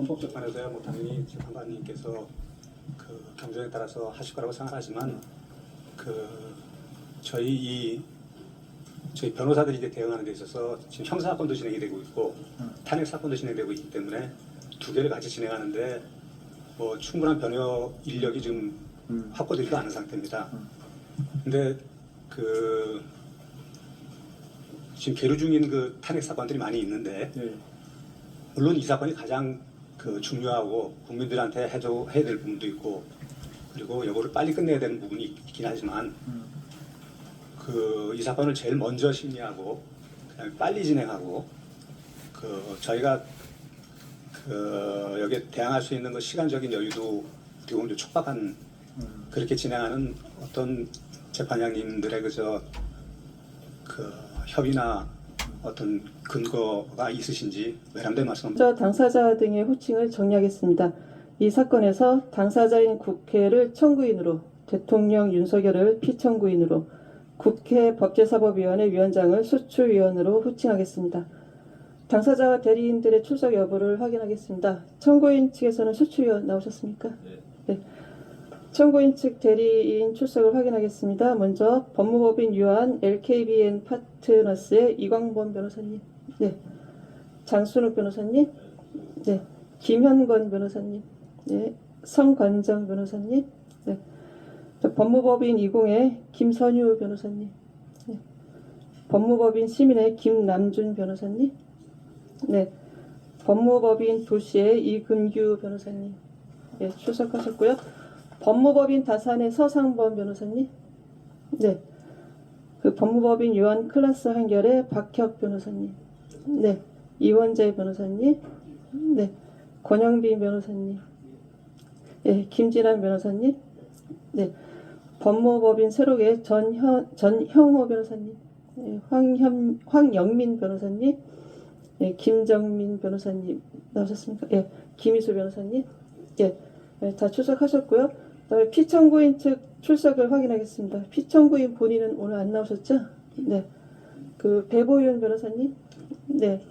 헌법재판에서야 뭐 당연히 재판관님께서 그 경전에 따라서 하실 거라고 생각하지만 저희 변호사들이 이제 대응하는 데 있어서 지금 형사 사건도 진행이 되고 있고 탄핵 사건도 진행되고 있기 때문에 두 개를 같이 진행하는데 뭐 충분한 변호 인력이 지금 확보되지도 않은 상태입니다. 근데 지금 계류 중인 그 탄핵 사건들이 많이 있는데 물론 이 사건이 가장 중요하고 국민들한테 해야 될 부분도 있고 그리고 이거를 빨리 끝내야 되는 부분이 있긴 하지만 이 사건을 제일 먼저 심리하고 그냥 빨리 진행하고 저희가 여기에 대항할 수 있는 시간적인 여유도 어떻게 보면 좀 촉박한 그렇게 진행하는 어떤 재판장님들의 협의나 어떤 근거가 있으신지 외람된 말씀. 당사자 등의 호칭을 정리하겠습니다. 이 사건에서 당사자인 국회를 청구인으로, 대통령 윤석열을 피청구인으로, 국회 법제사법위원회 위원장을 소추위원으로 호칭하겠습니다. 당사자와 대리인들의 출석 여부를 확인하겠습니다. 청구인 측에서는 소추위원 나오셨습니까? 네. 청구인 측 대리인 출석을 확인하겠습니다. 먼저 법무법인 유한 LKBN 파트너스의 이광범 변호사님, 네. 장순욱 변호사님, 네. 김현권 변호사님, 네. 성관정 변호사님, 네. 법무법인 20의 김선유 변호사님, 네. 법무법인 시민의 김남준 변호사님, 네. 법무법인 도시의 이금규 변호사님, 네. 출석하셨고요. 법무법인 다산의 서상범 변호사님, 네. 법무법인 유한 클라스 한결의 박혁 변호사님, 네. 이원재 변호사님, 네. 권영빈 변호사님, 네. 김진환 변호사님, 네. 법무법인 새록의 전형호 변호사님, 네. 황영민 변호사님, 네. 김정민 변호사님 나오셨습니까? 예. 김희수 변호사님, 예. 네. 다 출석하셨고요. 그다음에 피청구인 측 출석을 확인하겠습니다. 피청구인 본인은 오늘 안 나오셨죠? 네. 배보윤 변호사님, 네.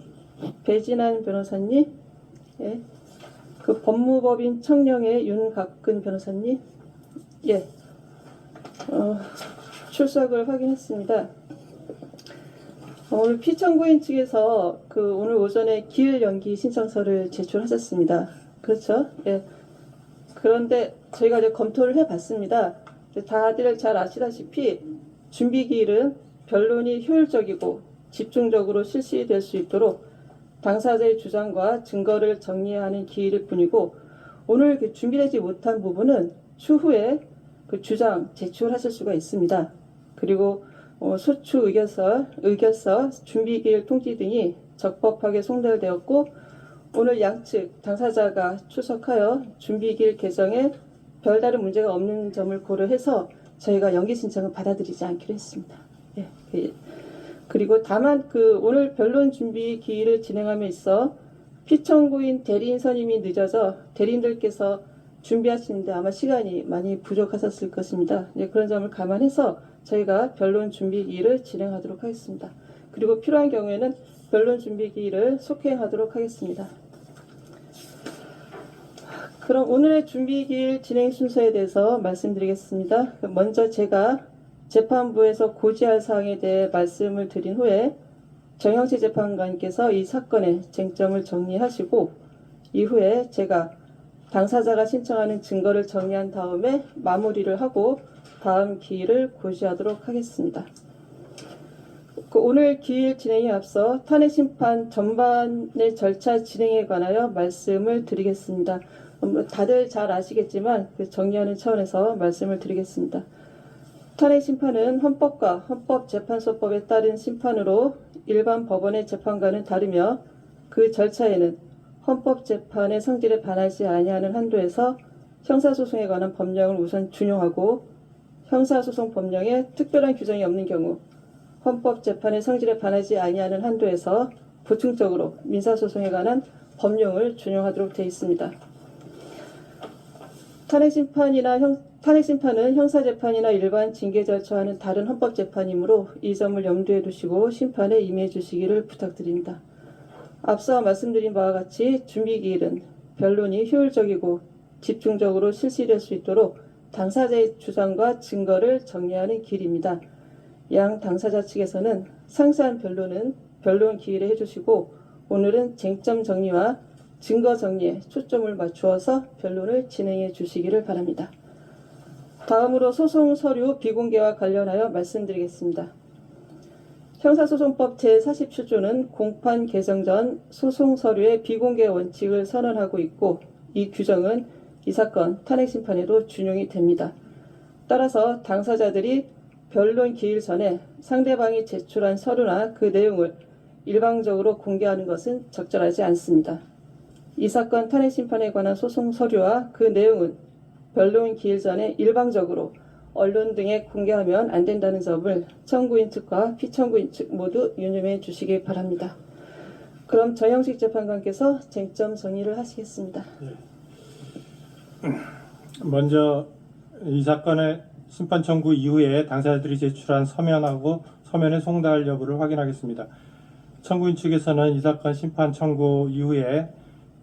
배진환 변호사님, 예. 법무법인 청령의 윤갑근 변호사님, 예. 출석을 확인했습니다. 오늘 피청구인 측에서 오늘 오전에 기일 연기 신청서를 제출하셨습니다. 그렇죠? 예. 그런데 저희가 이제 검토를 해봤습니다. 다들 잘 아시다시피 준비기일은 변론이 효율적이고 집중적으로 실시될 수 있도록 당사자의 주장과 증거를 정리해야 하는 기일일 뿐이고 오늘 준비되지 못한 부분은 추후에 주장 제출하실 수가 있습니다. 그리고 소추 의결서, 준비기일 통지 등이 적법하게 송달되었고 오늘 양측 당사자가 출석하여 준비기일 개정에 별다른 문제가 없는 점을 고려해서 저희가 연기 신청을 받아들이지 않기로 했습니다. 예. 그리고 다만 오늘 변론 준비 기일을 진행함에 있어 피청구인 대리인 선임이 늦어져 대리인들께서 준비하시는데 아마 시간이 많이 부족하셨을 것입니다. 예, 그런 점을 감안해서 저희가 변론 준비 기일을 진행하도록 하겠습니다. 그리고 필요한 경우에는 변론 준비 기일을 속행하도록 하겠습니다. 그럼 오늘의 준비기일 진행 순서에 대해서 말씀드리겠습니다. 먼저 제가 재판부에서 고지할 사항에 대해 말씀을 드린 후에 정영채 재판관께서 이 사건의 쟁점을 정리하시고 이후에 제가 당사자가 신청하는 증거를 정리한 다음에 마무리를 하고 다음 기일을 고시하도록 하겠습니다. 오늘 기일 진행에 앞서 탄핵심판 전반의 절차 진행에 관하여 말씀을 드리겠습니다. 다들 잘 아시겠지만 정리하는 차원에서 말씀을 드리겠습니다. 탄핵심판은 헌법과 헌법재판소법에 따른 심판으로 일반 법원의 재판과는 다르며 그 절차에는 헌법재판의 성질에 반하지 아니하는 한도에서 형사소송에 관한 법령을 우선 준용하고 형사소송 법령에 특별한 규정이 없는 경우 헌법재판의 성질에 반하지 아니하는 한도에서 보충적으로 민사소송에 관한 법령을 준용하도록 되어 있습니다. 탄핵심판은 형사재판이나 일반 징계 절차와는 다른 헌법재판이므로 이 점을 염두에 두시고 심판에 임해 주시기를 부탁드립니다. 앞서 말씀드린 바와 같이 준비기일은 변론이 효율적이고 집중적으로 실시될 수 있도록 당사자의 주장과 증거를 정리하는 길입니다. 양 당사자 측에서는 상세한 변론은 변론 기일에 해주시고 오늘은 쟁점 정리와 증거 정리에 초점을 맞추어서 변론을 진행해 주시기를 바랍니다. 다음으로 소송 서류 비공개와 관련하여 말씀드리겠습니다. 형사소송법 제47조는 공판 개정 전 소송 서류의 비공개 원칙을 선언하고 있고 이 규정은 이 사건 탄핵심판에도 준용이 됩니다. 따라서 당사자들이 변론 기일 전에 상대방이 제출한 서류나 그 내용을 일방적으로 공개하는 것은 적절하지 않습니다. 이 사건 탄핵심판에 관한 소송 서류와 그 내용은 변론 기일 전에 일방적으로 언론 등에 공개하면 안 된다는 점을 청구인 측과 피청구인 측 모두 유념해 주시기 바랍니다. 그럼 정영식 재판관께서 쟁점 정리를 하시겠습니다. 먼저 이 사건의 심판 청구 이후에 당사자들이 제출한 서면하고 서면의 송달 여부를 확인하겠습니다. 청구인 측에서는 이 사건 심판 청구 이후에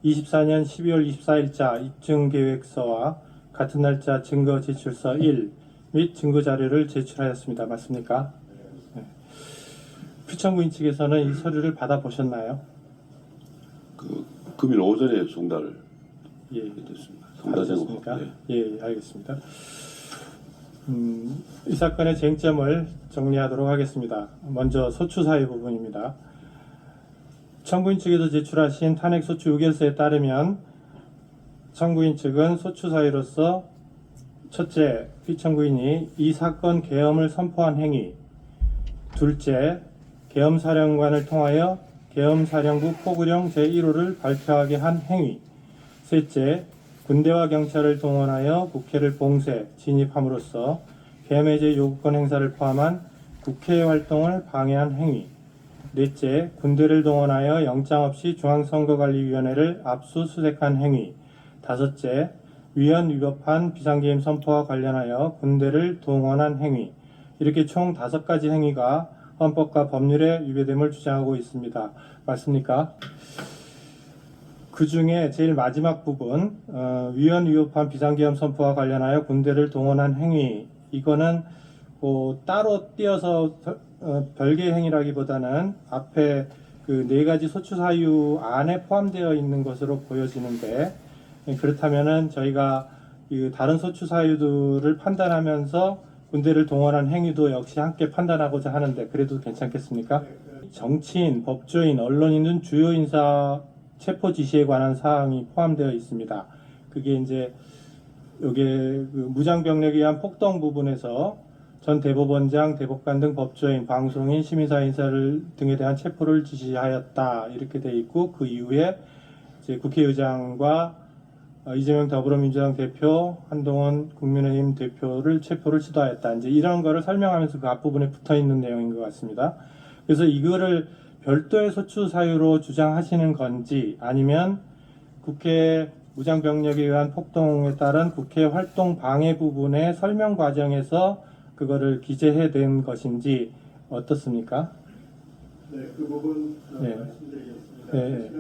24년 12월 24일자 입증계획서와 같은 날짜 증거 제출서 1 및 증거 자료를 제출하였습니다. 맞습니까? 네. 피청구인 측에서는 이 서류를 받아보셨나요? 금일 오전에 송달을 예, 됐습니다. 받으셨습니까? 네. 예, 알겠습니다. 이 사건의 쟁점을 정리하도록 하겠습니다. 먼저 소추사유 부분입니다. 청구인 측에서 제출하신 탄핵 소추 의결서에 따르면 청구인 측은 소추사유로서 첫째, 피청구인이 이 사건 계엄을 선포한 행위, 둘째, 계엄사령관을 통하여 계엄사령부 포구령 제1호를 발표하게 한 행위, 셋째, 군대와 경찰을 동원하여 국회를 봉쇄, 진입함으로써 계엄해제 요구권 행사를 포함한 국회 활동을 방해한 행위, 넷째, 군대를 동원하여 영장 없이 중앙선거관리위원회를 압수수색한 행위, 다섯째, 위헌 위법한 비상계엄 선포와 관련하여 군대를 동원한 행위, 이렇게 총 5가지 행위가 헌법과 법률에 위배됨을 주장하고 있습니다. 맞습니까? 그 중에 제일 마지막 부분, 위헌 위법한 비상계엄 선포와 관련하여 군대를 동원한 행위, 이거는 따로 띄어서 별개의 행위라기보다는 앞에 그 4가지 소추 사유 안에 포함되어 있는 것으로 보여지는데, 그렇다면은 저희가 이 다른 소추 사유들을 판단하면서 군대를 동원한 행위도 역시 함께 판단하고자 하는데 그래도 괜찮겠습니까? 정치인, 법조인, 언론인 등 주요 인사 체포 지시에 관한 사항이 포함되어 있습니다. 그게 이제 여기에 그 무장병력에 의한 폭동 부분에서 전 대법원장, 대법관 등 법조인, 방송인, 시민사회 인사를 등에 대한 체포를 지시하였다 이렇게 돼 있고 그 이후에 이제 국회의장과 이재명 더불어민주당 대표, 한동훈 국민의힘 대표를 체포를 시도하였다. 이제 이런 거를 설명하면서 그 앞부분에 붙어 있는 내용인 것 같습니다. 그래서 이거를 별도의 소추 사유로 주장하시는 건지 아니면 국회 무장병력에 의한 폭동에 따른 국회 활동 방해 부분의 설명 과정에서 그거를 기재해낸 것인지 어떻습니까? 네, 그 부분 네. 말씀드리겠습니다. 네.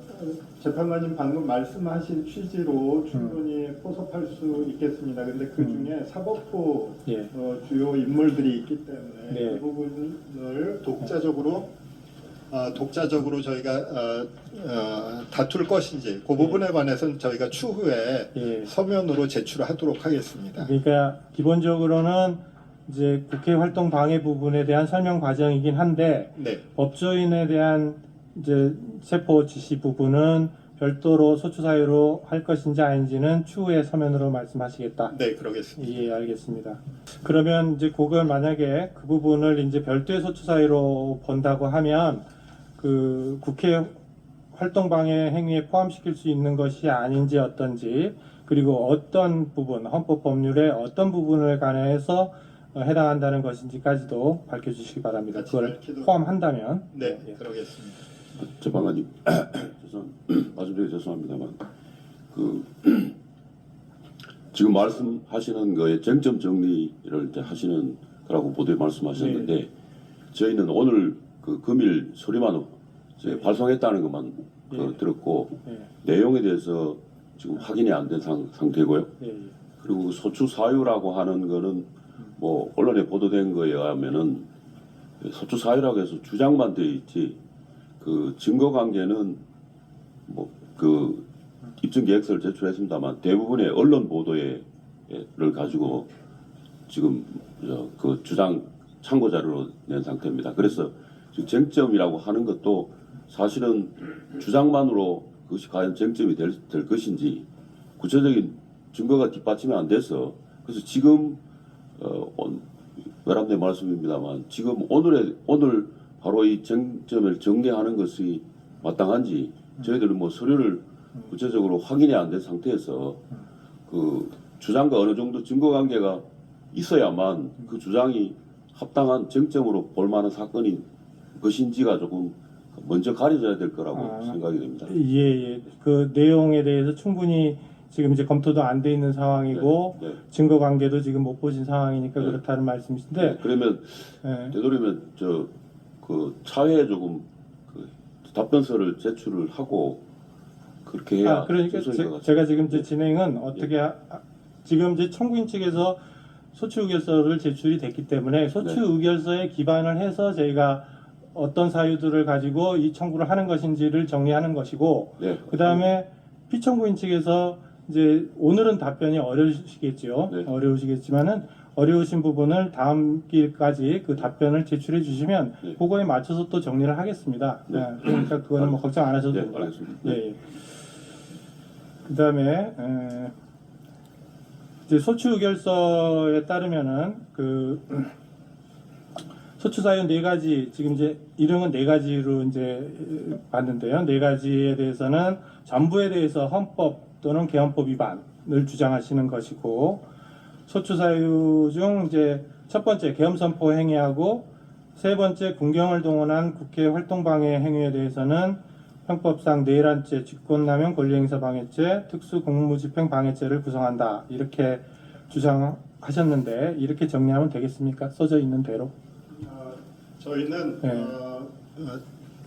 사실은 재판관님 방금 말씀하신 취지로 충분히 포섭할 수 있겠습니다. 근데 그 중에 사법부 예. 주요 인물들이 있기 때문에 네. 그 부분을 독자적으로 저희가 다툴 것인지 그 부분에 관해서는 저희가 추후에 예. 서면으로 제출하도록 하겠습니다. 그러니까 기본적으로는 이제 국회 활동 방해 부분에 대한 설명 과정이긴 한데 네, 법조인에 대한 이제 체포 지시 부분은 별도로 소추 사유로 할 것인지 아닌지는 추후에 서면으로 말씀하시겠다. 네, 그러겠습니다. 예, 알겠습니다. 그러면 이제 그걸 만약에 그 부분을 이제 별도의 소추 사유로 본다고 하면 그 국회 활동 방해 행위에 포함시킬 수 있는 것이 아닌지 어떤지 그리고 어떤 부분 헌법 법률의 어떤 부분을 관해서 해당한다는 것인지까지도 밝혀주시기 바랍니다. 그걸 포함한다면. 네, 예. 그러겠습니다. 재판관님, 말씀드리기 죄송합니다만, 지금 말씀하시는 거에 쟁점 정리를 이제 하시는 거라고 보도에 말씀하셨는데, 저희는 오늘 그 금일 서류만 이제 발송했다는 것만 예. 들었고 예. 내용에 대해서 지금 확인이 안 된 상태고요. 예. 예. 그리고 소추 사유라고 하는 거는 뭐 언론에 보도된 거에 의하면은 소추 사유라고 해서 주장만 돼 있지 그 증거 관계는 뭐 그 입증 계획서를 제출했습니다만 대부분의 언론 보도를 가지고 지금 그 주장 참고 자료로 낸 상태입니다. 그래서 지금 쟁점이라고 하는 것도 사실은 주장만으로 그것이 과연 쟁점이 될 것인지 구체적인 증거가 뒷받침이 안 돼서 그래서 지금 외람된 말씀입니다만 지금 오늘 바로 이 쟁점을 정리하는 것이 마땅한지 저희들은 뭐 서류를 구체적으로 확인이 안 된 상태에서 그 주장과 어느 정도 증거 관계가 있어야만 그 주장이 합당한 쟁점으로 볼 만한 사건이 것인지가 조금 먼저 가려져야 될 거라고 생각이 됩니다. 예. 그 내용에 대해서 충분히 지금 이제 검토도 안 돼 있는 상황이고 네, 네. 증거 관계도 지금 못 보신 상황이니까 네. 그렇다는 말씀이신데 네, 그러면 예. 되도록이면 그 차회에 조금 그 답변서를 제출을 하고 그렇게 해야 그러니까 순서인 것 같습니다. 제가 지금 이제 진행은 어떻게 지금 이제 청구인 측에서 소추 의결서를 제출이 됐기 때문에 소추 네. 의결서에 기반을 해서 저희가 어떤 사유들을 가지고 이 청구를 하는 것인지를 정리하는 것이고 네. 그 다음에 피청구인 측에서 이제 오늘은 답변이 어려우시겠죠. 네. 어려우시겠지만은 어려우신 부분을 다음 길까지 그 답변을 제출해 주시면 네. 그거에 맞춰서 또 정리를 하겠습니다. 네. 그러니까 그거는 뭐 걱정 안 하셔도 네, 됩니다. 알겠습니다. 예. 그 다음에 이제 소추 의결서에 따르면은 그 소추 사유 4가지 지금 이제 이름은 4가지로 이제 봤는데요. 4가지에 대해서는 전부에 대해서 헌법 또는 개헌법 위반을 주장하시는 것이고 소추 사유 중 이제 첫 번째 계엄 선포 행위하고 세 번째 군경을 동원한 국회 활동 방해 행위에 대해서는 형법상 내란죄, 직권남용 권리행사 방해죄, 특수공무집행 방해죄를 구성한다 이렇게 주장하셨는데 이렇게 정리하면 되겠습니까? 써져 있는 대로. 저희는 네.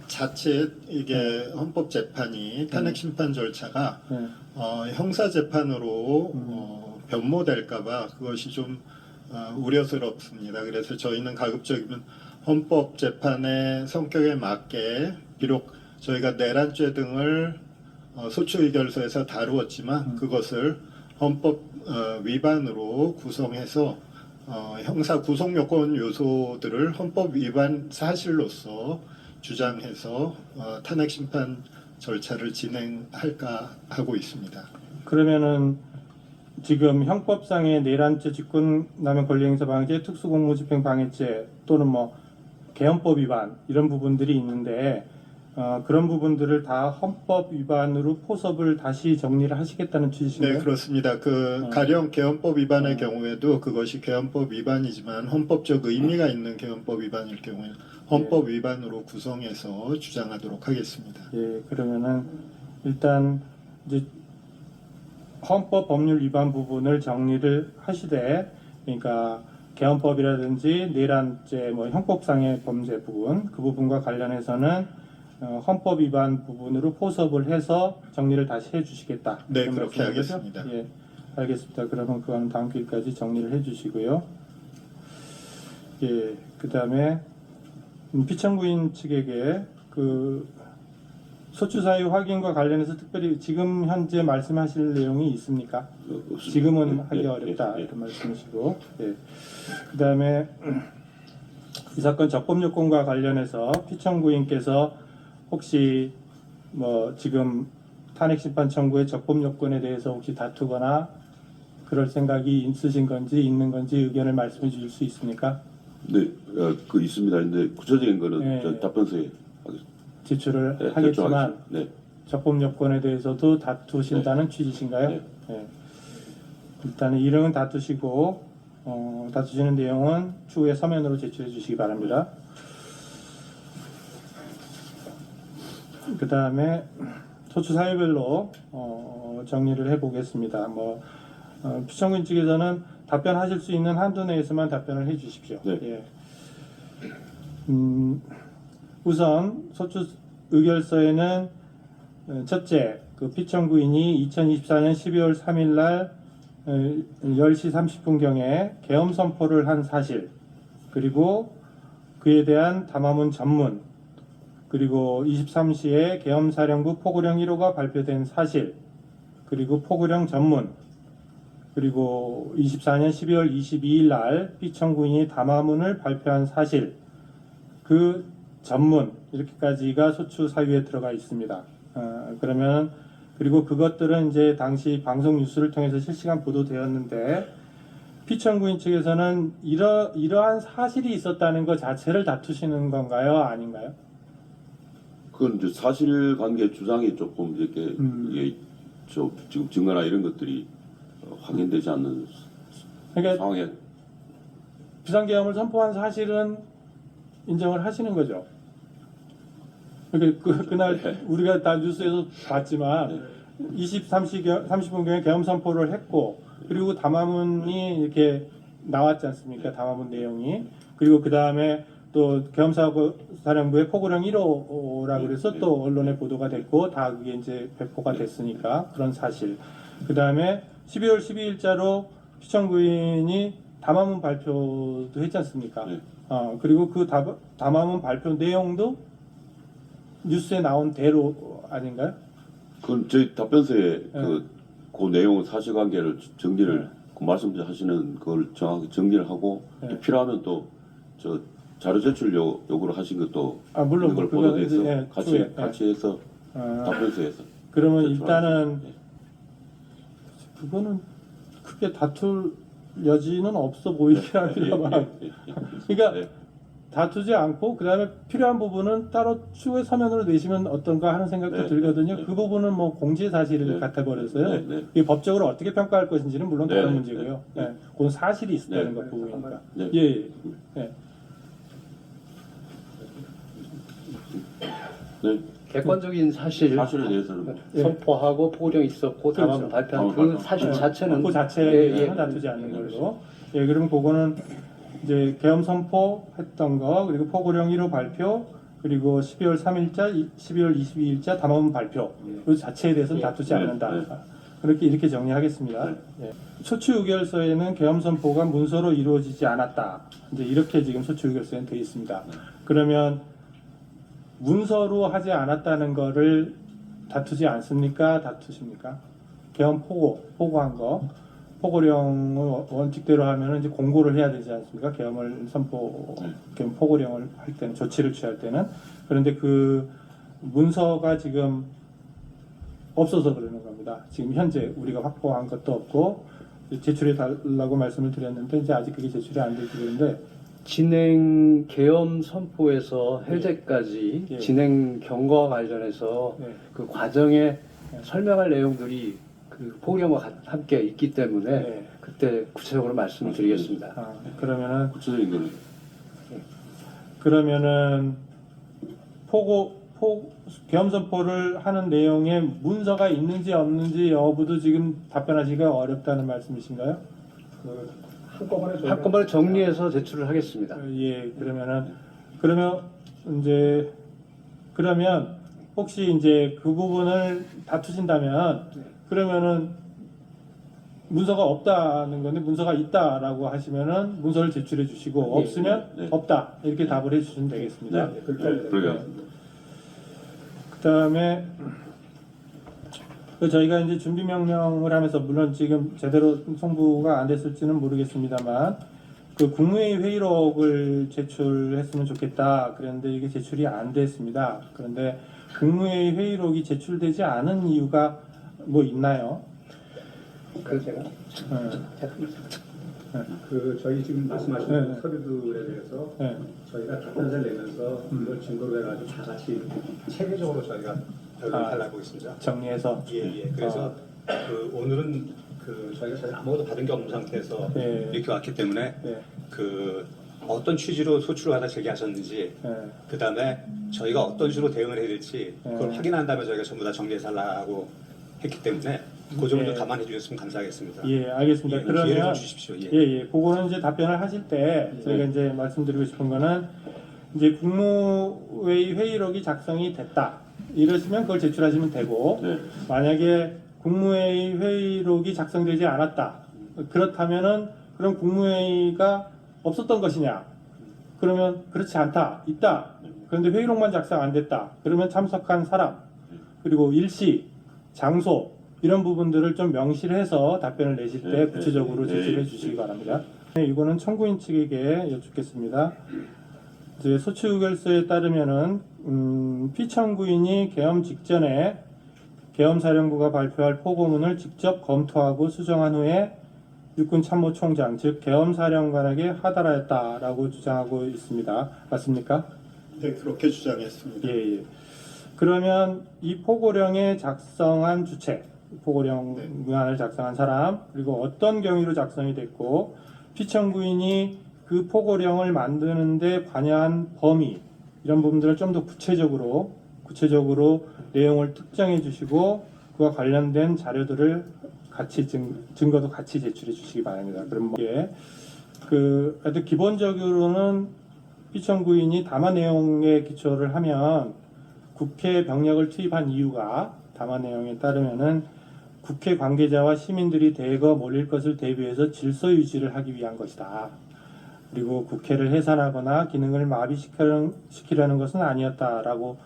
자칫 이게 헌법재판이 탄핵 심판 절차가 네. 형사재판으로 변모될까봐 그것이 좀 우려스럽습니다. 그래서 저희는 가급적이면 헌법재판의 성격에 맞게 비록 저희가 내란죄 등을 소추의결서에서 다루었지만 그것을 헌법 위반으로 구성해서 형사 구속 요건 요소들을 헌법 위반 사실로서 주장해서 탄핵 심판 절차를 진행할까 하고 있습니다. 그러면은 지금 형법상의 내란죄, 직권남용 권리행사 방해죄, 특수공무집행 방해죄 또는 뭐 개헌법 위반 이런 부분들이 있는데 그런 부분들을 다 헌법 위반으로 포섭을 다시 정리를 하시겠다는 취지신가요? 네, 그렇습니다. 가령 개헌법 위반의 경우에도 그것이 개헌법 위반이지만 헌법적 의미가 있는 개헌법 위반일 경우에 헌법 위반으로 구성해서 주장하도록 하겠습니다. 예, 그러면은 일단 이제 헌법 법률 위반 부분을 정리를 하시되, 그러니까 개헌법이라든지 내란죄, 뭐 형법상의 범죄 부분 그 부분과 관련해서는 헌법 위반 부분으로 포섭을 해서 정리를 다시 해주시겠다. 네, 이런 그렇게 말씀인 거죠? 하겠습니다. 예, 알겠습니다. 그러면 그거는 다음 기회까지 정리를 해주시고요. 예, 그 다음에 피청구인 측에게 그 소추 사유 확인과 관련해서 특별히 지금 현재 말씀하실 내용이 있습니까? 없습니다. 지금은 하기 네, 어렵다 네, 네. 이런 말씀이시고, 예. 그 다음에 이 사건 적법 요건과 관련해서 피청구인께서 혹시 뭐 지금 탄핵 심판 청구의 적법 요건에 대해서 혹시 다투거나 그럴 생각이 있으신 건지 있는 건지 의견을 말씀해 주실 수 있습니까? 네, 그 있습니다. 근데 구체적인 거는 네. 저 답변서에 제출을 네, 하겠지만 제출하겠습니다. 네. 적법 요건에 대해서도 다투신다는 취지신가요? 네. 네. 일단은 이름은 다투시고 다투시는 내용은 추후에 서면으로 제출해 주시기 바랍니다. 그 다음에 소추 사유별로 정리를 해보겠습니다. 피청구인 측에서는 답변하실 수 있는 한도 내에서만 답변을 해주십시오. 네. 예. 우선 소추 의결서에는 첫째, 그 피청구인이 2024년 12월 3일 날 10시 30분경에 계엄 선포를 한 사실, 그리고 그에 대한 담화문 전문, 그리고 23시에 계엄사령부 포구령 1호가 발표된 사실, 그리고 포구령 전문, 그리고 24년 12월 22일 날 피청구인이 담화문을 발표한 사실, 그 전문, 이렇게까지가 소추 사유에 들어가 있습니다. 그러면 그리고 그것들은 이제 당시 방송 뉴스를 통해서 실시간 보도되었는데, 피청구인 측에서는 이러한 사실이 있었다는 것 자체를 다투시는 건가요, 아닌가요? 그건 이제 사실관계 주장이 조금 이렇게 이게 좀 지금 증거나 이런 것들이 확인되지 않는 그러니까 상황에 비상계엄을 선포한 사실은 인정을 하시는 거죠. 그러니까 그날 우리가 다 뉴스에서 봤지만 30분경에 계엄 선포를 했고, 그리고 담화문이 이렇게 나왔지 않습니까? 담화문 내용이. 그리고 그 다음에 또 계엄사령부의 포구령 1호라고 그래서 또 언론에 보도가 됐고, 다 그게 이제 배포가 됐으니까 그런 사실. 그 다음에 12월 12일자로 피청구인이 담화문 발표도 했지 않습니까? 네. 그리고 그 담화문 발표 내용도 뉴스에 나온 대로 아닌가요? 그건 저희 답변서에 네. 그 내용은 사실관계를 정리를 그 말씀하시는 그걸 정확히 정리를 하고 네. 또 필요하면 또 저 자료 제출 요구를 하신 것도 물론 있는 걸 그거는 보도돼서 이제, 예, 추후에, 같이 해서 답변서에서 그러면 제출하는 일단은 네. 그거는 크게 다툴 여지는 없어 보이긴 합니다만, 예. 그러니까 네. 다투지 않고 그 다음에 필요한 부분은 따로 추후에 서면으로 내시면 어떤가 하는 생각도 네. 들거든요. 네. 그 부분은 뭐 공지 사실 네. 같아 버려서요. 네. 네. 이게 법적으로 어떻게 평가할 것인지는 물론 네. 다른 문제고요. 네. 네. 그건 사실이 있었다는 네. 것 부분이니까. 네. 예. 예. 네. 객관적인 사실에 대해서는 뭐 선포하고 포구령이 있었고 담화문 그렇죠. 발표한 그 사실 자체는 그 자체에 대해서는 다투지 않는 걸로. 예, 그럼 그거는 이제 계엄 선포했던 거, 그리고 포구령 1호 발표, 그리고 12월 3일자, 12월 22일자 담화문 발표, 그 자체에 대해서는 다투지 네. 않는다. 네. 이렇게 정리하겠습니다. 예. 소추 의결서에는 계엄 선포가 문서로 이루어지지 않았다. 이제 이렇게 지금 소추 의결서에는 되어 있습니다. 그러면 문서로 하지 않았다는 거를 다투지 않습니까? 다투십니까? 계엄 포고한 거. 포고령을 원칙대로 하면은 이제 공고를 해야 되지 않습니까? 계엄을 계엄 포고령을 할 때는, 조치를 취할 때는. 그런데 그 문서가 지금 없어서 그러는 겁니다. 지금 현재 우리가 확보한 것도 없고, 제출해 달라고 말씀을 드렸는데, 이제 아직 그게 제출이 안 되고 그러는데, 진행 계엄 선포에서 해제까지 예. 진행 경과와 관련해서 네. 그 과정에 설명할 내용들이 그 포구령과 함께 있기 때문에 네. 그때 구체적으로 말씀을 드리겠습니다. 그러면은 구체적인 거는 계엄 선포를 하는 내용에 문서가 있는지 없는지 여부도 지금 답변하기가 어렵다는 말씀이신가요? 한꺼번에 정리해서 제출을 하겠습니다. 예, 그러면 혹시 이제 그 부분을 다투신다면, 그러면은 문서가 없다는 건데 문서가 있다라고 하시면은 문서를 제출해 주시고, 없으면 네. 없다 이렇게 답을 해 주시면 되겠습니다. 그러니까 그다음에 저희가 이제 준비 명령을 하면서, 물론 지금 제대로 송부가 안 됐을지는 모르겠습니다만, 그 국무회의 회의록을 제출했으면 좋겠다 그랬는데 이게 제출이 안 됐습니다. 그런데 국무회의 회의록이 제출되지 않은 이유가 뭐 있나요? 저희 지금 말씀하신 네. 서류들에 대해서 네. 저희가 답변서를 내면서 이걸 증거로 해가지고 다 같이 체계적으로 저희가 하려고 있습니다. 정리해서. 예. 그래서 오늘은 저희가 사실 아무것도 받은 게 없는 상태에서 네. 이렇게 왔기 때문에 네. 어떤 취지로 소추를 하다 제기하셨는지, 네. 그 다음에 저희가 어떤 식으로 대응을 해야 될지 그걸 네. 확인한 다음에 저희가 전부 다 정리해서 하려고 했기 때문에 그 점을 좀 네. 감안해 주셨으면 감사하겠습니다. 예, 알겠습니다. 예, 기회를 그러면 좀 주십시오. 예. 예, 그거는 이제 답변을 하실 때 저희가 네. 이제 말씀드리고 싶은 거는, 이제 국무회의 회의록이 작성이 됐다. 이러시면 그걸 제출하시면 되고 네. 만약에 국무회의 회의록이 작성되지 않았다. 그렇다면은 그럼 국무회의가 없었던 것이냐? 그러면 그렇지 않다. 있다. 그런데 회의록만 작성 안 됐다. 그러면 참석한 사람 그리고 일시, 장소 이런 부분들을 좀 명시해서 답변을 내실 때 구체적으로 제출해 주시기 바랍니다. 네, 이거는 청구인 측에게 여쭙겠습니다. 이제 소추의결서에 따르면은 피청구인이 계엄 직전에 계엄사령부가 발표할 포고문을 직접 검토하고 수정한 후에 육군참모총장 즉 계엄사령관에게 하달하였다라고 주장하고 있습니다. 맞습니까? 네, 그렇게 주장했습니다. 예, 예. 그러면 이 포고령에 작성한 주체, 포고령 네. 문안을 작성한 사람, 그리고 어떤 경위로 작성이 됐고, 피청구인이 그 포고령을 만드는데 관여한 범위, 이런 부분들을 좀 더 구체적으로 내용을 특정해 주시고, 그와 관련된 자료들을 같이 증거도 같이 제출해 주시기 바랍니다. 그럼 하여튼 기본적으로는 피청구인이 담화 내용에 기초를 하면 국회 병력을 투입한 이유가 담화 내용에 따르면은 국회 관계자와 시민들이 대거 몰릴 것을 대비해서 질서 유지를 하기 위한 것이다. 그리고 국회를 해산하거나 기능을 마비시키려는 것은 아니었다라고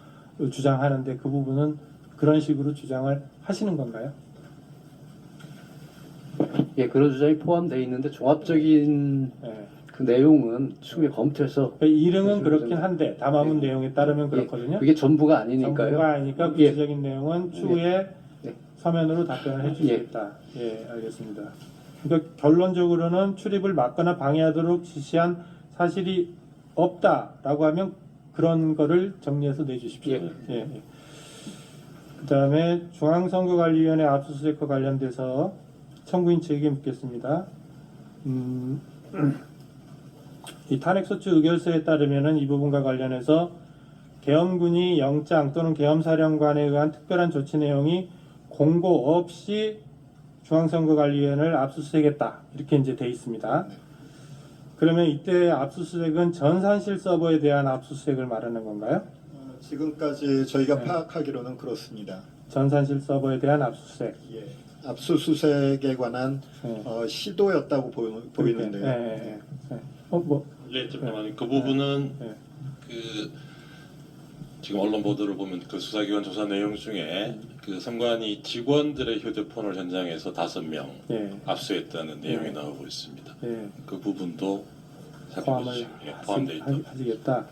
주장하는데 그 부분은 그런 식으로 주장을 하시는 건가요? 예, 그런 주장이 포함되어 있는데 종합적인 네. 그 내용은 충분히 검토해서 이름은 그렇긴 한데 담화문 예. 내용에 따르면 그렇거든요. 그게 전부가 아니니까요. 정부가 아니니까 예. 구체적인 내용은 추후에 네. 서면으로 답변을 해주시겠다. 예, 알겠습니다. 그러니까 결론적으로는 출입을 막거나 방해하도록 지시한 사실이 없다라고 하면 그런 거를 정리해서 내주십시오. 예. 예. 그다음에 중앙선거관리위원회 압수수색과 관련돼서 청구인 측에게 묻겠습니다. 이 탄핵소추 의결서에 따르면은 이 부분과 관련해서 계엄군이 영장 또는 계엄사령관에 의한 특별한 조치 내용이 공고 없이 중앙선거관리위원회를 압수수색했다 이렇게 이제 돼 있습니다. 그러면 이때 압수수색은 전산실 서버에 대한 압수수색을 말하는 건가요? 지금까지 저희가 네. 파악하기로는 그렇습니다. 전산실 서버에 대한 압수수색. 예. 압수수색에 관한 네. 시도였다고 보이는데요. 네. 네, 잠깐만요. 그 부분은 네. 그 지금 언론 보도를 보면 그 수사기관 조사 내용 중에 그 선관위 직원들의 휴대폰을 현장에서 5명 예. 압수했다는 내용이 네. 나오고 있습니다. 예. 그 부분도 포함을 살펴보시죠. 예, 포함되어 있다. 하시겠다.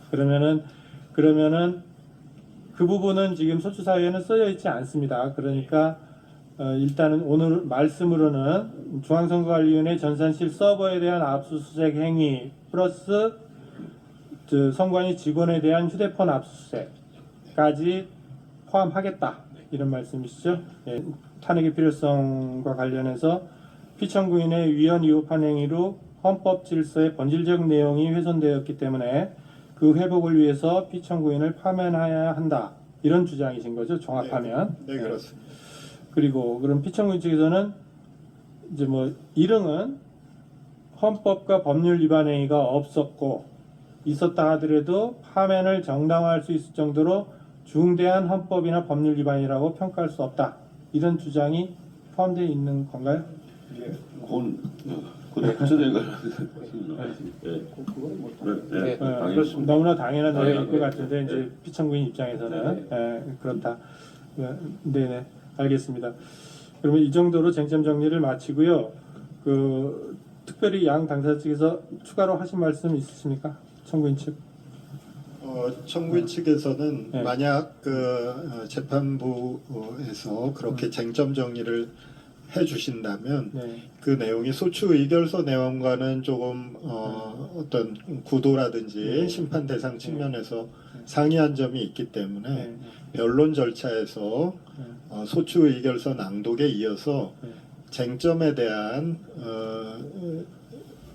그러면은 그 부분은 지금 소추사유에는 쓰여 있지 않습니다. 그러니까 일단은 오늘 말씀으로는 중앙선거관리위원회 전산실 서버에 대한 압수수색 행위 플러스 선관위 직원에 대한 휴대폰 압수수색까지 포함하겠다 이런 말씀이시죠? 예, 탄핵의 필요성과 관련해서 피청구인의 위헌 위법한 행위로 헌법 질서의 본질적 내용이 훼손되었기 때문에 그 회복을 위해서 피청구인을 파면해야 한다 이런 주장이신 거죠? 종합하면. 네, 그렇습니다. 그리고 그럼 피청구인 측에서는 이제 뭐 일흥은 헌법과 법률 위반 행위가 없었고 있었다 하더라도 파면을 정당화할 수 있을 정도로 중대한 헌법이나 법률 위반이라고 평가할 수 없다 이런 주장이 포함되어 있는 건가요? 그건 구체적인 걸. 네, 당연히. 그렇습니다. 너무나 당연한 네, 얘기일 것 네, 같은데 이제 피청구인 입장에서는 그렇다. 네네 알겠습니다. 그러면 이 정도로 쟁점 정리를 마치고요. 그 특별히 양 당사자 측에서 추가로 하신 말씀 있으십니까? 청구인 측. 청구인 측에서는 네. 만약 재판부에서 그렇게 쟁점 정리를 해주신다면 네. 그 내용이 소추 의결서 내용과는 조금 어떤 구도라든지 심판 대상 측면에서 상이한 점이 있기 때문에 네. 변론 절차에서 소추 의결서 낭독에 이어서 네. 쟁점에 대한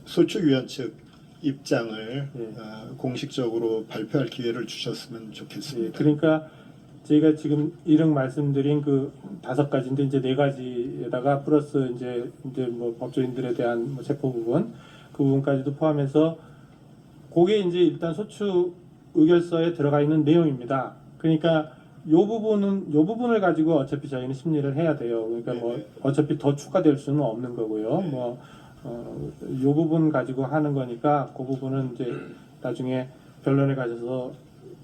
소추위원 측 입장을 네. 공식적으로 발표할 기회를 주셨으면 예, 좋겠습니다. 그러니까 저희가 지금 이름 말씀드린 그 5가지인데 이제 4가지에다가 플러스 이제 뭐 법조인들에 대한 뭐 체포 부분 그 부분까지도 포함해서 그게 이제 일단 소추 의결서에 들어가 있는 내용입니다. 그러니까 요 부분을 가지고 어차피 저희는 심리를 해야 돼요. 그러니까 뭐 어차피 더 추가될 수는 없는 거고요. 뭐 요 부분 가지고 하는 거니까 그 부분은 이제 나중에 변론에 가셔서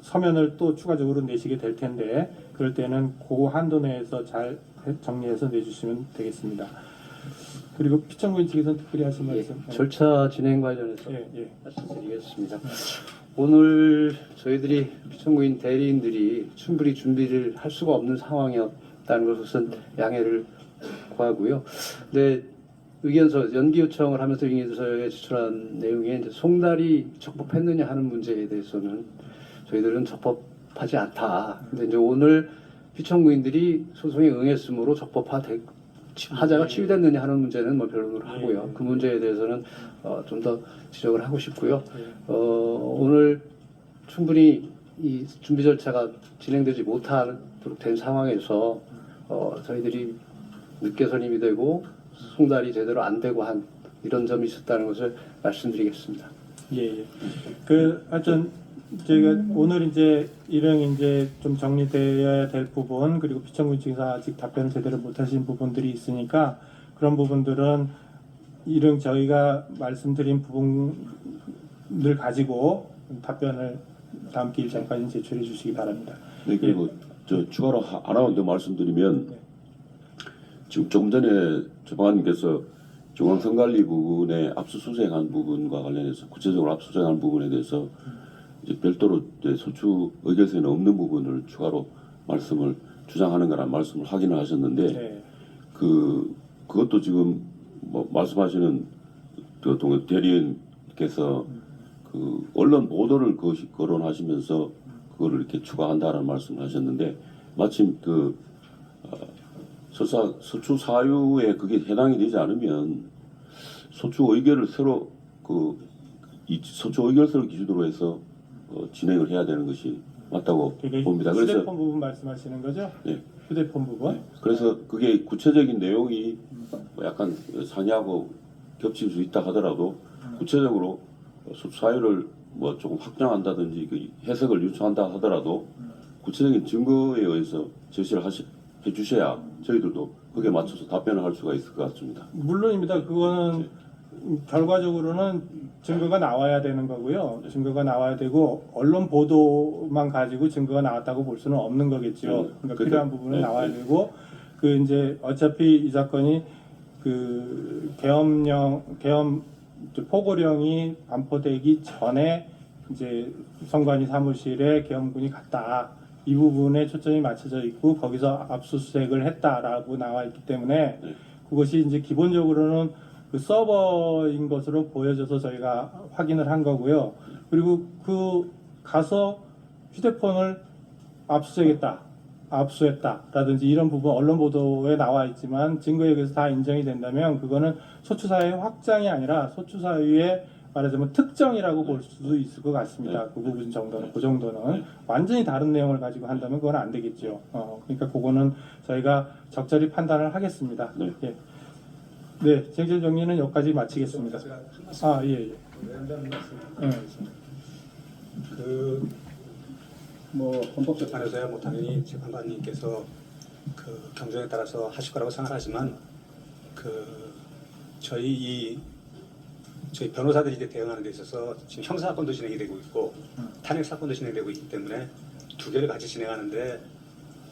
서면을 또 추가적으로 내시게 될 텐데 그럴 때는 그 한도 내에서 잘 정리해서 내주시면 되겠습니다. 그리고 피청구인 측에서는 특별히 하신 예, 말씀. 절차 진행 과정에서 예. 말씀드리겠습니다. 오늘 저희들이 피청구인 대리인들이 충분히 준비를 할 수가 없는 상황이었다는 것을 우선 양해를 구하고요. 근데 의견서 연기 요청을 하면서 의견서에 제출한 내용에 이제 송달이 적법했느냐 하는 문제에 대해서는 저희들은 적법하지 않다. 근데 이제 오늘 피청구인들이 소송에 응했으므로 하자가 치유됐느냐 하는 문제는 뭐 변론을 하고요. 그 문제에 대해서는 좀 더 지적을 하고 싶고요. 오늘 충분히 이 준비 절차가 진행되지 못하도록 된 상황에서 저희들이 늦게 선임이 되고 송달이 제대로 안 되고 한 이런 점이 있었다는 것을 말씀드리겠습니다. 예. 하여튼 저희가 오늘 이제 일행 이제 좀 정리되어야 될 부분 그리고 피청구인 측에서 아직 답변을 제대로 못하신 부분들이 있으니까 그런 부분들은 일행 저희가 말씀드린 부분을 가지고 답변을 다음 기 일정까지 제출해 주시기 바랍니다. 네, 그리고 저 추가로 하나 더 말씀드리면 지금 조금 전에 조방관님께서 중앙선관리 부분에 압수수색한 부분과 관련해서 구체적으로 압수수색한 부분에 대해서 이제 별도로 이제 소추 의결서에는 없는 부분을 추가로 말씀을 주장하는 거란 말씀을 확인을 하셨는데 네. 그것도 지금 뭐 말씀하시는 그 대리인께서 그 언론 보도를 거론하시면서 그거를 이렇게 추가한다라는 말씀을 하셨는데 마침 소추 사유에 그게 해당이 되지 않으면 소추 의결을 새로 이 소추 의결서를 기준으로 해서 진행을 해야 되는 것이 맞다고 봅니다. 그래서 휴대폰 부분 말씀하시는 거죠? 네. 휴대폰 부분? 그래서 그게 구체적인 내용이 뭐 약간 상이하고 겹칠 수 있다 하더라도 구체적으로 소추 사유를 뭐 조금 확정한다든지 그 해석을 요청한다 하더라도 구체적인 증거에 의해서 제시를 해주셔야 저희들도 거기에 맞춰서 답변을 할 수가 있을 것 같습니다. 물론입니다. 그거는 결과적으로는 증거가 나와야 되는 거고요. 증거가 나와야 되고 언론 보도만 가지고 증거가 나왔다고 볼 수는 없는 거겠죠. 그러니까 필요한 부분은 나와야 되고 그 이제 어차피 이 사건이 그 계엄 포고령이 반포되기 전에 이제 선관위 사무실에 계엄군이 갔다. 이 부분에 초점이 맞춰져 있고 거기서 압수수색을 했다라고 나와 있기 때문에 그것이 이제 기본적으로는 그 서버인 것으로 보여져서 저희가 확인을 한 거고요. 그리고 가서 휴대폰을 압수했다라든지 이런 부분 언론 보도에 나와 있지만 증거에 의해서 다 인정이 된다면 그거는 소추사유의 확장이 아니라 소추사유의 말하자면 특정이라고 볼 수도 있을 것 같습니다. 그 부분 정도는, 그 정도는 완전히 다른 내용을 가지고 한다면 그건 안 되겠죠. 그러니까 그거는 저희가 적절히 판단을 하겠습니다. 예. 네, 쟁점 정리는 여기까지 마치겠습니다. 예. 뭐 헌법재판에서야 뭐 당연히 재판관님께서 그 경전에 따라서 하실 거라고 생각하지만 저희 변호사들이 이제 대응하는 데 있어서 지금 형사 사건도 진행이 되고 있고 탄핵 사건도 진행되고 있기 때문에 두 개를 같이 진행하는데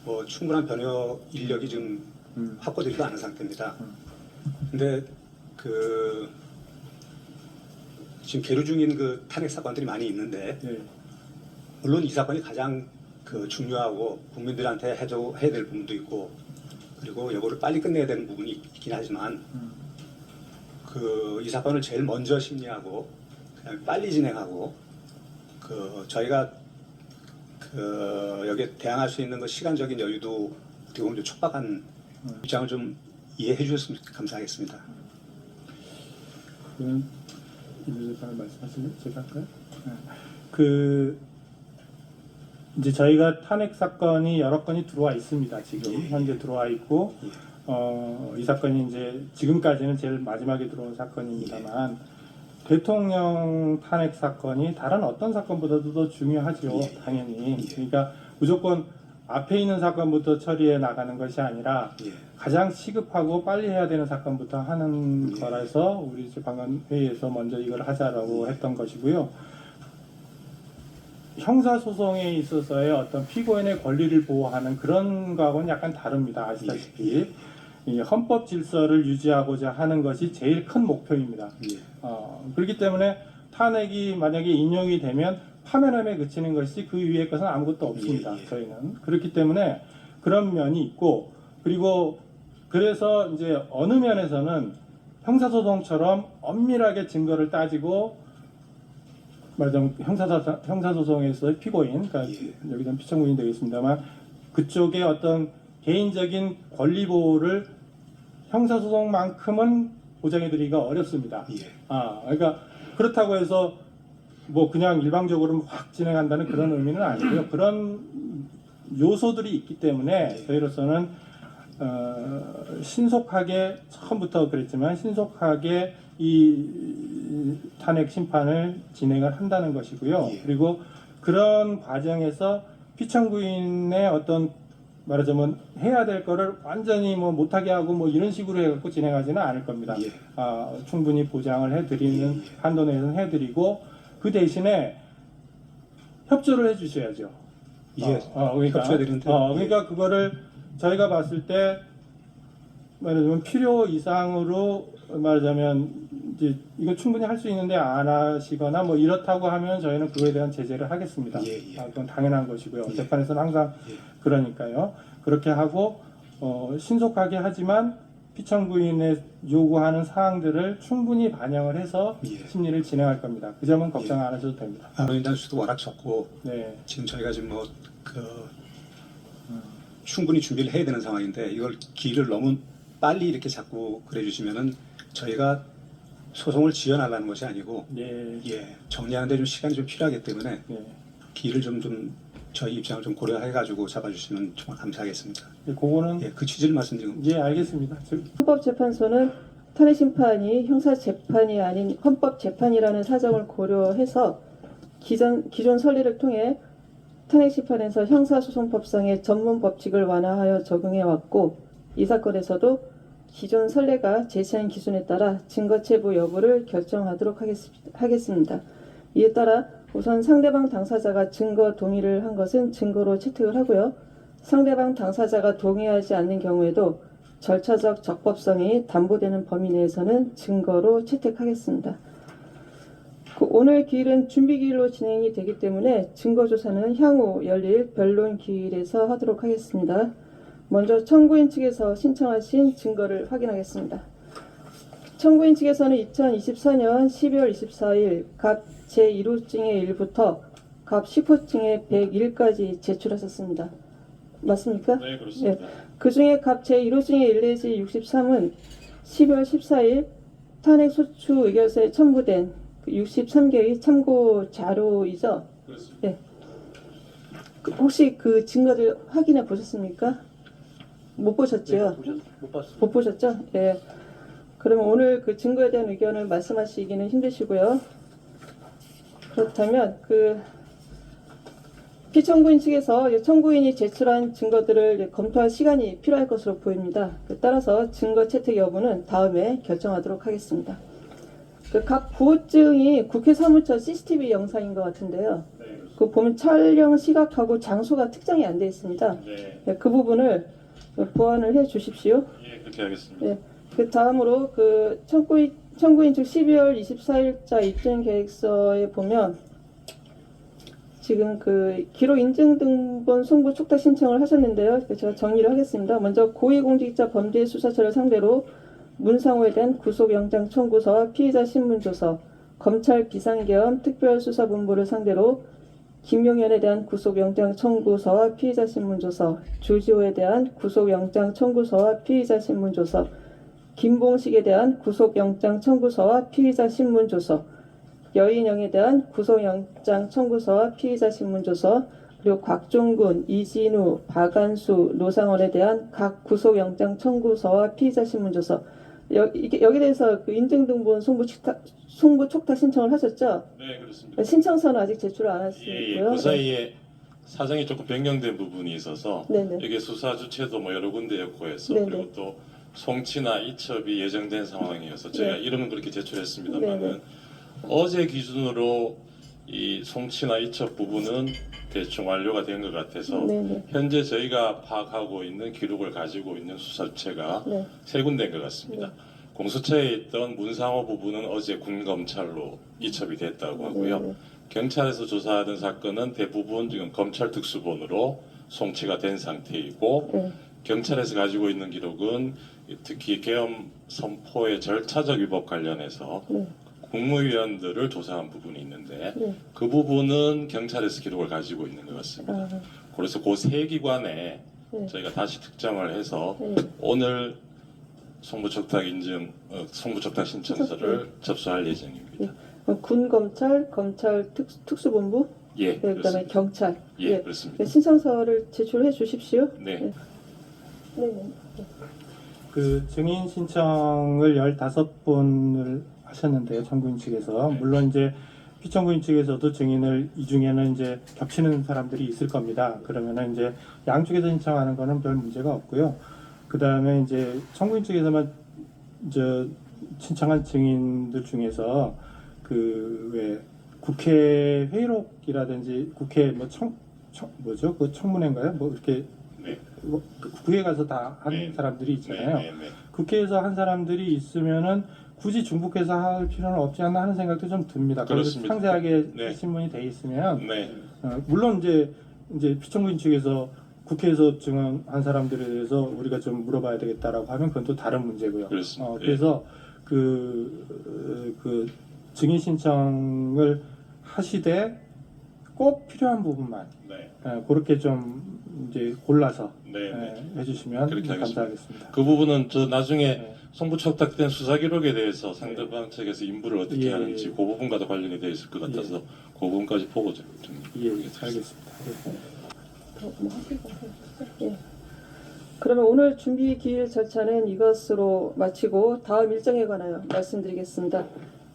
뭐 충분한 변호 인력이 지금 확보되지도 않은 상태입니다. 근데 지금 계류 중인 그 탄핵 사건들이 많이 있는데 물론 이 사건이 가장 중요하고 국민들한테 해야 될 부분도 있고 그리고 이거를 빨리 끝내야 되는 부분이 있긴 하지만 이 사건을 제일 먼저 심리하고 그냥 빨리 진행하고 저희가 여기에 대항할 수 있는 그 시간적인 여유도 어떻게 보면 좀 촉박한 입장을 좀 이해해 주셨으면 감사하겠습니다. 그러면 이재판을 말씀하시면 제가 할까요? 이제 저희가 탄핵 사건이 여러 건이 들어와 있습니다. 지금 현재 들어와 있고 이 사건이 이제 지금까지는 제일 마지막에 들어온 사건입니다만 대통령 탄핵 사건이 다른 어떤 사건보다도 더 중요하죠. 당연히. 그러니까 무조건 앞에 있는 사건부터 처리해 나가는 것이 아니라 예. 가장 시급하고 빨리 해야 되는 사건부터 하는 예. 거라서 우리 방금 회의에서 먼저 이걸 하자라고 했던 것이고요. 형사소송에 있어서의 어떤 피고인의 권리를 보호하는 그런 거하고는 약간 다릅니다. 아시다시피 이 헌법 질서를 유지하고자 하는 것이 제일 큰 목표입니다. 예. 그렇기 때문에 탄핵이 만약에 인용이 되면 파면함에 그치는 것이 그 위의 것은 아무것도 없습니다. 예, 예. 저희는 그렇기 때문에 그런 면이 있고, 그리고 그래서 이제 어느 면에서는 형사소송처럼 엄밀하게 증거를 따지고 말하자면 형사소송에서의 피고인, 그러니까 예. 여기서는 피청구인이 되겠습니다만 그쪽의 어떤 개인적인 권리 보호를 형사소송만큼은 보장해드리기가 어렵습니다. 예. 그러니까 그렇다고 해서 뭐 그냥 일방적으로 확 진행한다는 그런 의미는 아니고요. 그런 요소들이 있기 때문에 저희로서는 신속하게 처음부터 그랬지만 신속하게 이 탄핵 심판을 진행을 한다는 것이고요. 예. 그리고 그런 과정에서 피청구인의 어떤 말하자면 해야 될 거를 완전히 뭐 못하게 하고 뭐 이런 식으로 해갖고 진행하지는 않을 겁니다. 예. 충분히 보장을 해드리는 예. 한도 내에서는 해드리고 그 대신에 협조를 해주셔야죠. 예. 그러니까, 협조해야 되는데. 그러니까 그거를 저희가 봤을 때 말하자면 필요 이상으로 말하자면 이제 이거 충분히 할 수 있는데 안 하시거나 뭐 이렇다고 하면 저희는 그거에 대한 제재를 하겠습니다. 예, 예. 그건 당연한 것이고요. 예. 재판에서는 항상 예. 그러니까요. 그렇게 하고 신속하게 하지만 피청구인의 요구하는 사항들을 충분히 반영을 해서 예. 심리를 진행할 겁니다. 그 점은 걱정 안 하셔도 됩니다. 변호인단 수도 워낙 적고 네. 지금 저희가 지금 충분히 준비를 해야 되는 상황인데 이걸 기일을 너무 빨리 이렇게 자꾸 그래 주시면은 저희가 소송을 지연하려는 것이 아니고 예. 정리하는데 좀 시간이 좀 필요하기 때문에 네. 기일을 좀 저희 입장을 좀 고려해 가지고 잡아주시면 정말 감사하겠습니다. 그거는 그 취지를 말씀드리는 겁니다. 예, 알겠습니다. 헌법재판소는 탄핵 심판이 형사 재판이 아닌 헌법 재판이라는 사정을 고려해서 기존 선례를 통해 탄핵 심판에서 형사소송법상의 전문 법칙을 완화하여 적용해 왔고 이 사건에서도 기존 선례가 제시한 기준에 따라 증거 체부 여부를 결정하도록 하겠습니다. 이에 따라 우선 상대방 당사자가 증거 동의를 한 것은 증거로 채택을 하고요. 상대방 당사자가 동의하지 않는 경우에도 절차적 적법성이 담보되는 범위 내에서는 증거로 채택하겠습니다. 오늘 기일은 준비 기일로 진행이 되기 때문에 증거조사는 향후 열릴 변론 기일에서 하도록 하겠습니다. 먼저 청구인 측에서 신청하신 증거를 확인하겠습니다. 청구인 측에서는 2024년 12월 24일 갑 제1호증의 1부터 갑 10호증의 101까지 제출하셨습니다. 맞습니까? 네, 그렇습니다. 그 중에 갑 제1호증의 1 내지 63은 12월 14일 탄핵 소추 의결서에 첨부된 63개의 참고 자료이죠? 그렇습니다. 혹시 그 증거들 확인해 보셨습니까? 못 보셨죠? 못 봤습니다. 못 보셨죠? 예. 그러면 오늘 그 증거에 대한 의견을 말씀하시기는 힘드시고요. 그렇다면 피청구인 측에서 청구인이 제출한 증거들을 검토할 시간이 필요할 것으로 보입니다. 따라서 증거 채택 여부는 다음에 결정하도록 하겠습니다. 각 구호증이 국회 사무처 CCTV 영상인 것 같은데요. 그 보면 촬영 시각하고 장소가 특정이 안 되어 있습니다. 네, 그 부분을 보완을 해 주십시오. 예, 그렇게 하겠습니다. 예. 그 다음으로 청구인 측 12월 24일자 입증 계획서에 보면 지금 기록 인증 등본 송부 촉탁 신청을 하셨는데요. 제가 정리를 하겠습니다. 먼저 고위공직자 범죄수사처를 상대로 문상호에 대한 구속영장 청구서와 피의자 신문조서, 검찰 비상계엄 특별수사본부를 상대로 김용현에 대한 구속영장 청구서와 피의자 신문조서, 주지호에 대한 구속영장 청구서와 피의자 신문조서, 김봉식에 대한 구속영장 청구서와 피의자 신문조서, 여인영에 대한 구속영장 청구서와 피의자 신문조서, 그리고 곽종군, 이진우, 박안수, 노상원에 대한 각 구속영장 청구서와 피의자 신문조서, 여기에 대해서 인증등본 송부 촉탁 신청을 하셨죠? 네, 그렇습니다. 신청서는 아직 제출을 안 예, 하시고요. 그 사이에 사정이 조금 변경된 부분이 있어서 네네. 이게 수사 주체도 뭐 여러 군데였고 해서 네네. 그리고 또 송치나 이첩이 예정된 상황이어서 저희가 네. 이름은 그렇게 제출했습니다만은 네네. 어제 기준으로 이 송치나 이첩 부분은 대충 완료가 된 것 같아서 네네. 현재 저희가 파악하고 있는 기록을 가지고 있는 수사 주체가 네. 세 군데인 것 같습니다. 공수처에 있던 문상호 부분은 어제 군 검찰로 이첩이 됐다고 하고요. 네네. 경찰에서 조사하던 사건은 대부분 지금 검찰 특수본으로 송치가 된 상태이고 네. 경찰에서 가지고 있는 기록은 특히 계엄 선포의 절차적 위법 관련해서 네. 국무위원들을 조사한 부분이 있는데 네. 그 부분은 경찰에서 기록을 가지고 있는 것 같습니다. 아, 그래서 그 세 기관에 네. 저희가 다시 특정을 해서 네. 오늘 송부척탁 인증, 송부척탁 신청서를 접수할 예정입니다. 군 검찰, 검찰 특수본부, 예, 네, 그다음에 그렇습니다. 경찰. 예, 네. 그렇습니다. 네, 신청서를 제출해 주십시오. 네. 네네. 그 증인 신청을 15번을 하셨는데요, 청구인 측에서. 물론 이제 피청구인 측에서도 증인을 이 중에는 이제 겹치는 사람들이 있을 겁니다. 그러면은 이제 양쪽에서 신청하는 거는 별 문제가 없고요. 그 다음에 이제 청구인 측에서만 신청한 증인들 중에서 그 왜 국회 회의록이라든지 국회 뭐 뭐죠? 그 청문회인가요? 뭐 이렇게 네. 뭐 국회에 가서 다 한 네. 사람들이 있잖아요. 네, 네, 네. 국회에서 한 사람들이 있으면은 굳이 중복해서 할 필요는 없지 않나 하는 생각도 좀 듭니다. 그래서 그렇습니다. 상세하게 네. 신문이 돼 있으면 네. 물론 이제 피청구인 측에서 국회에서 증언한 사람들에 대해서 우리가 좀 물어봐야 되겠다라고 하면 그건 또 다른 문제고요. 그렇습니다. 그래서 그 증인 신청을 하시되 꼭 필요한 부분만 네. 그렇게 좀 이제 골라서 네, 네. 해주시면 그렇게 하겠습니다. 감사하겠습니다. 그 부분은 저 나중에 네. 송부척탁된 수사 기록에 대해서 상대방 측에서 인부를 어떻게 예, 하는지 예. 그 부분과도 관련이 되어 있을 것 같아서 그 부분까지 보고 좀 예, 알겠습니다. 뭐 하실 거 없어요? 예. 그러면 오늘 준비 기일 절차는 이것으로 마치고 다음 일정에 관하여 말씀드리겠습니다.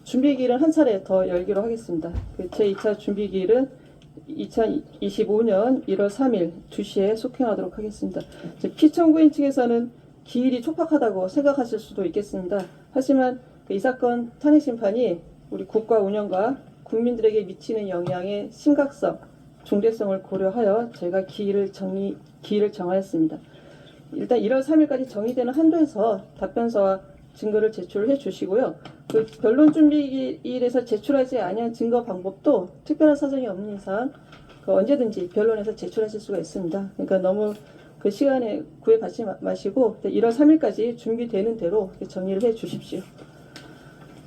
준비 기일은 한 차례 더 열기로 하겠습니다. 그 제2차 준비 기일은 2025년 1월 3일 2시에 속행하도록 하겠습니다. 피청구인 측에서는 기일이 촉박하다고 생각하실 수도 있겠습니다. 하지만 이 사건 탄핵 심판이 우리 국가 운영과 국민들에게 미치는 영향의 심각성, 중대성을 고려하여 저희가 기일을 정하였습니다. 일단 1월 3일까지 정의되는 한도에서 답변서와 증거를 제출해 주시고요. 그 변론 준비일에서 제출하지 아니한 증거 방법도 특별한 사정이 없는 이상 언제든지 변론에서 제출하실 수가 있습니다. 그러니까 너무 그 시간에 구애받지 마시고 1월 3일까지 준비되는 대로 정리를 해 주십시오.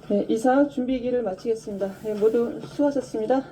네, 이상 준비기를 마치겠습니다. 네, 모두 수고하셨습니다.